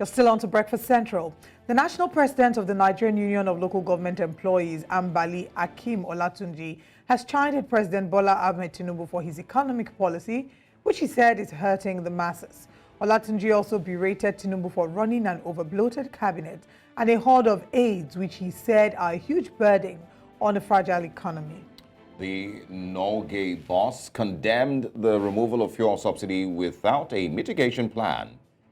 You're still on to Breakfast Central. The national president of the Nigerian Union of Local Government Employees, Ambali, Akeem Olatunji, has chided President Bola Ahmed Tinubu for his economic policy, which he said is hurting the masses. Olatunji also berated Tinubu for running an over-bloated cabinet and a horde of aides, which he said are a huge burden on a fragile economy. The NULGE boss condemned the removal of fuel subsidy without a mitigation plan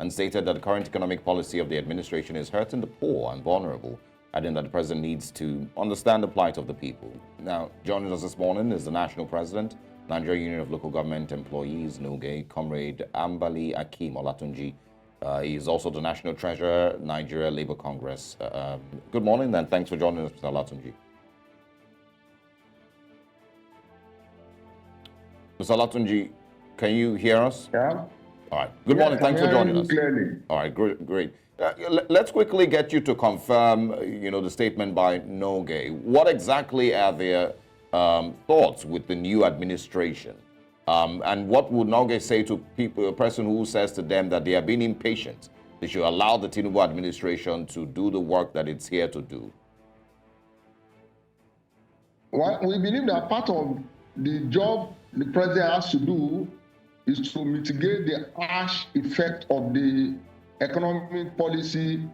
and stated that the current economic policy of the administration is hurting the poor and vulnerable, adding that the president needs to understand the plight of the people. Now, joining us this morning is the national president, Nigerian Union of Local Government Employees, NULGE, Comrade Ambali Akeem Olatunji. He is also the national treasurer, Nigeria Labour Congress. Good morning, and thanks for joining us, Mr. Olatunji. Mr. Olatunji, can you hear us? Yeah. All right. Good morning. Thanks for joining us. Clearly. All right. Great. Let's quickly get you to confirm, the statement by NULGE. What exactly are their thoughts with the new administration? And what would NULGE say to people, a person who says to them that they are being impatient? They should allow the Tinubu administration to do the work that it's here to do. Well, we believe that part of the job the president has to do is to mitigate the harsh effect of the economic policy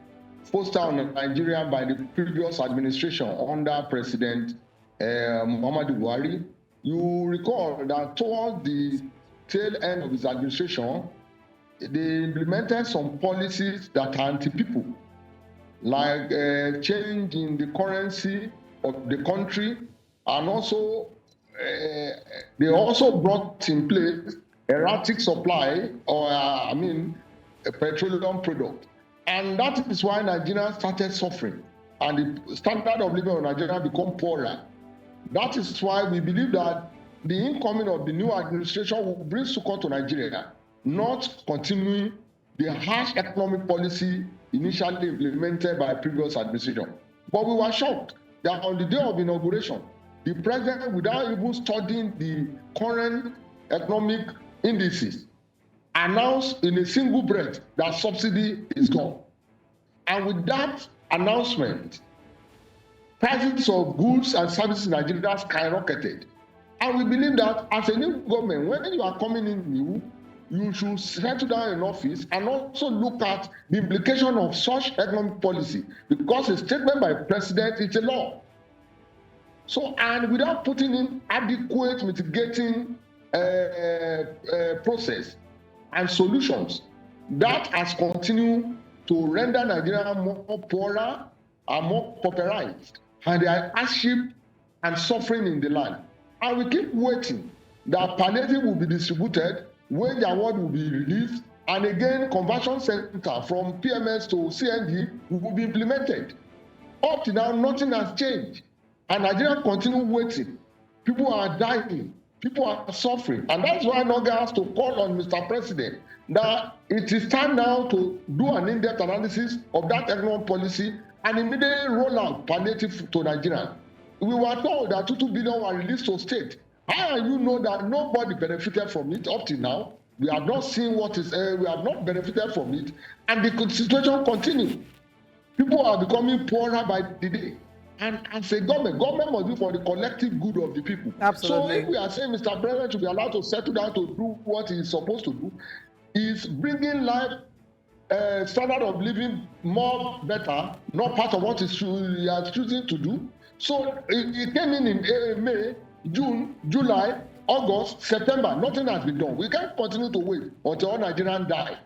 fostered on Nigeria by the previous administration under President Muhammadu Buhari. You recall that towards the tail end of his administration, they implemented some policies that are anti-people, like change in the currency of the country, and also they also brought in place erratic supply, or a petroleum product. And that is why Nigeria started suffering, and the standard of living of Nigeria become poorer. That is why we believe that the incoming of the new administration will bring succor to Nigeria, not continuing the harsh economic policy initially implemented by previous administration. But we were shocked that on the day of inauguration, the president, without even studying the current economic indices, announced in a single breath that subsidy is gone. And with that announcement, prices of goods and services in Nigeria skyrocketed. And we believe that as a new government, when you are coming in new, you should settle down in office and also look at the implication of such economic policy, because a statement by president is a law. So, and without putting in adequate mitigating process and solutions, that has continued to render Nigeria more poorer and more pauperized, and there are hardship and suffering in the land. And we keep waiting that palliative will be distributed, wage award will be released, and again, conversion center from PMS to CND will be implemented. Up to now, nothing has changed. And Nigeria continue waiting. People are dying. People are suffering. And that's why NULGE has to call on Mr. President that it is time now to do an in-depth analysis of that economic policy and immediately roll out palliative to Nigeria. We were told that 2 billion were released to state. How do you know that nobody benefited from it up to now? We have not seen what is, we have not benefited from it. And the situation continues. People are becoming poorer by the day. And as a government must be for the collective good of the people. Absolutely. So if we are saying Mr. President should be allowed to settle down to do what he is supposed to do, is bringing life standard of living more better, not part of what he is choosing to do. So it came in May, June, July, August, September. Nothing has been done. We can't continue to wait until all Nigerians die.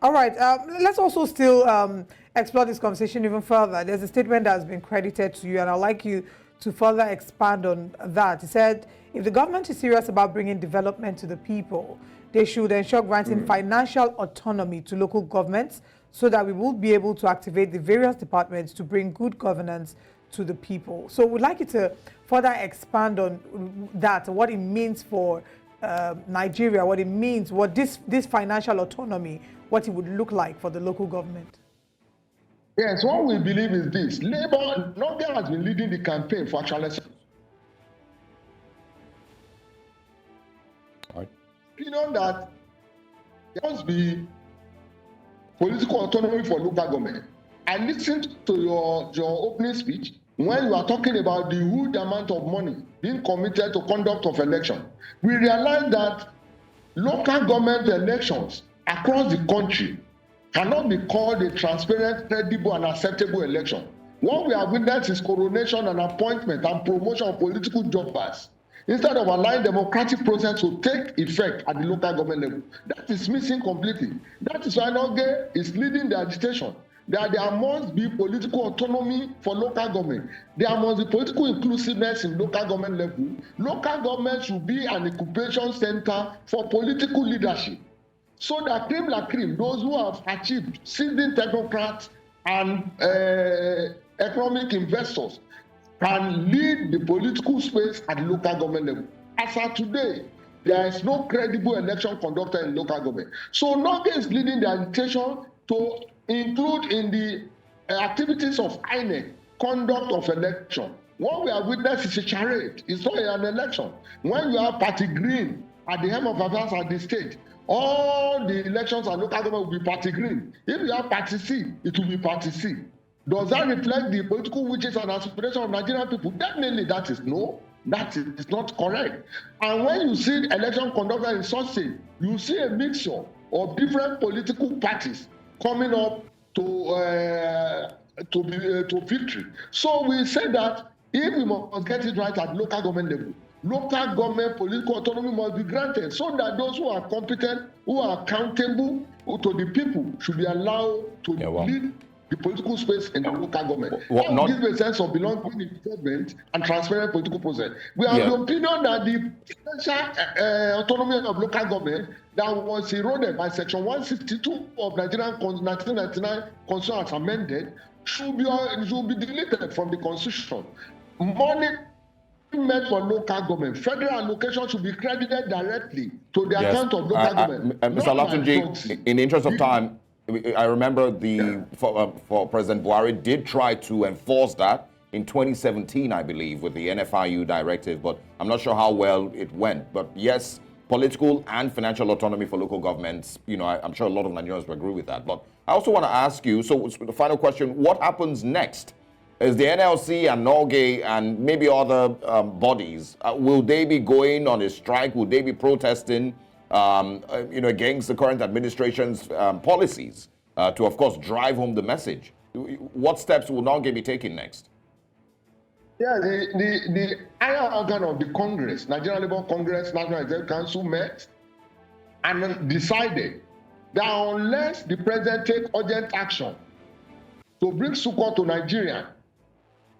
All right, let's also still explore this conversation even further. There's a statement that has been credited to you, and I'd like you to further expand on that. He said, if the government is serious about bringing development to the people, they should ensure granting financial autonomy to local governments so that we will be able to activate the various departments to bring good governance to the people. So we'd like you to further expand on that, what it means for Nigeria, what it means, what this financial autonomy, what it would look like for the local government. Yes, what we believe is this. NULGE has been leading the campaign for actualization. Opinion that there must be political autonomy for local government. I listened to your opening speech when you are talking about the huge amount of money being committed to conduct of election. We realize that local government elections across the country cannot be called a transparent, credible, and acceptable election. What we have witnessed is coronation and appointment and promotion of political jobbers instead of allowing democratic process to take effect at the local government level. That is missing completely. That is why NULGE is leading the agitation that there must be political autonomy for local government. There must be political inclusiveness in local government level. Local government should be an incubation center for political leadership, so that cream la cream, those who have achieved seasoned technocrats and economic investors can lead the political space at the local government level. As of today, there is no credible election conducted in local government. So NULGE is leading the agitation to include in the activities of INEC conduct of election. What we have witnessed is a charade. It's not an election. When you have party green at the helm of affairs at the state, all the elections at local government will be party green. If you have party C, it will be party C. Does that reflect the political wishes and aspirations of Nigerian people? Definitely that is no. That is not correct. And when you see election conducted in such thing, you see a mixture of different political parties coming up to victory. So we say that if we must get it right at local government level, local government political autonomy must be granted so that those who are competent, who are accountable to the people should be allowed to lead the political space in the local government. That will give a sense of belonging in government and transparent political process. We have the opinion that the potential autonomy of local government that was eroded by Section 162 of Nigerian 1999 Constitution as amended should be deleted from the Constitution. Money meant for local government, federal allocation should be credited directly to the account of local government. Mr. Olatunji, in the interest of time, I remember for President Buhari did try to enforce that in 2017, I believe, with the NFIU directive, but I'm not sure how well it went. But yes, political and financial autonomy for local governments, I'm sure a lot of Nigerians will agree with that. But I also want to ask you, so the final question, what happens next? Is the NLC and NULGE and maybe other bodies, will they be going on a strike? Will they be protesting against the current administration's policies to, of course, drive home the message? What steps will NULGE be taking next? Yeah, the higher organ of the Congress, Nigerian Labour Congress, National Executive Council met and decided that unless the president take urgent action to bring support to Nigeria,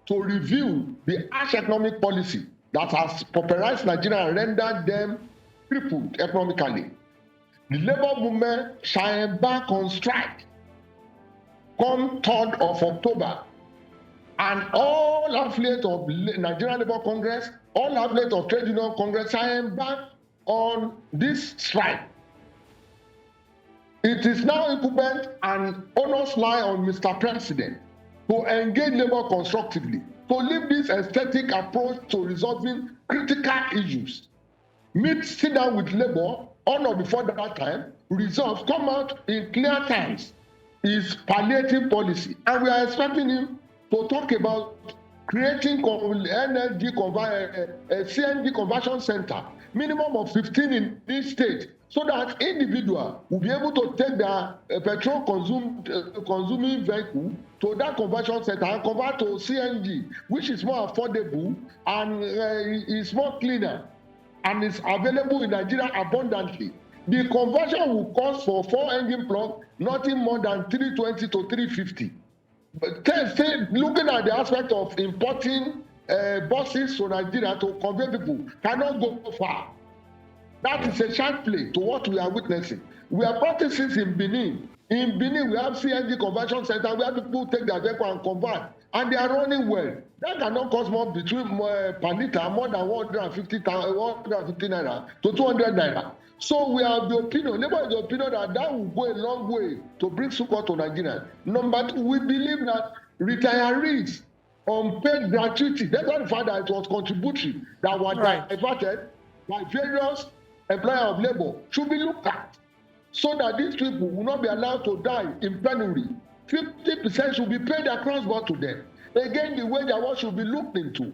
to review the harsh economic policy that has pauperized Nigeria and rendered them crippled economically, the labor movement shall embark on strike come 3rd of October. And all affiliates of Nigerian Labour Congress, all affiliates of Trade Union Congress shall embark on this strike. It is now incumbent and onus lie on Mr. President to engage labor constructively, to leave this aesthetic approach to resolving critical issues. Sit down with labor on or before that time, resolve, come out in clear terms, is palliative policy. And we are expecting him to talk about creating CNG conversion center, minimum of 15 in each state, so that individuals will be able to take their petrol consuming vehicle to that conversion center and convert to CNG, which is more affordable and is more cleaner and is available in Nigeria abundantly. The conversion will cost for 4-engine plug nothing more than 320 to 350. But looking at the aspect of importing buses to Nigeria to convey people cannot go far. That is a child play to what we are witnessing. We are practicing in Benin. In Benin, we have CNG conversion center where people take their vehicle and convert, and they are running well. That cannot cost more between per liter, more than 150 naira to 200 naira. So we have the opinion, labor is the opinion that will go a long way to bring support to Nigeria. Number two, we believe that retirees on paid gratuity, that's not the fact that it was contributory, that were diverted by various employers of labor, should be looked at. so that these people will not be allowed to die in penury. 50% should be paid across board to them. Again, the wage award should be looked into.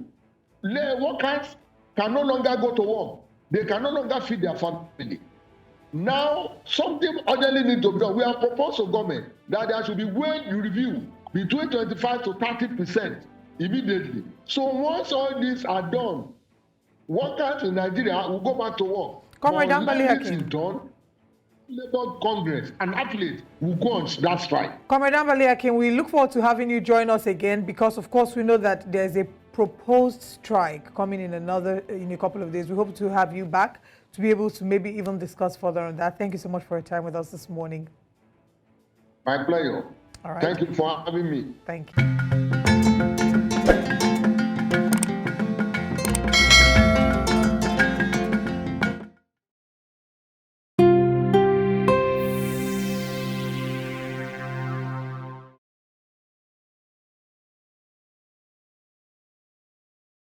Workers can no longer go to work. They can no longer feed their family. Now, something urgently needs to be done. We have proposed to government that there should be wage review between 25 to 30% immediately. So once all these are done, workers in Nigeria will go back to work. Comrade Ambali this is done, Labour Congress and athletes will go on that strike. Comrade Ambali Akeem, we look forward to having you join us again because, of course, we know that there's a proposed strike coming in a couple of days. We hope to have you back to be able to maybe even discuss further on that. Thank you so much for your time with us this morning. My pleasure. All right. Thank you for having me. Thank you.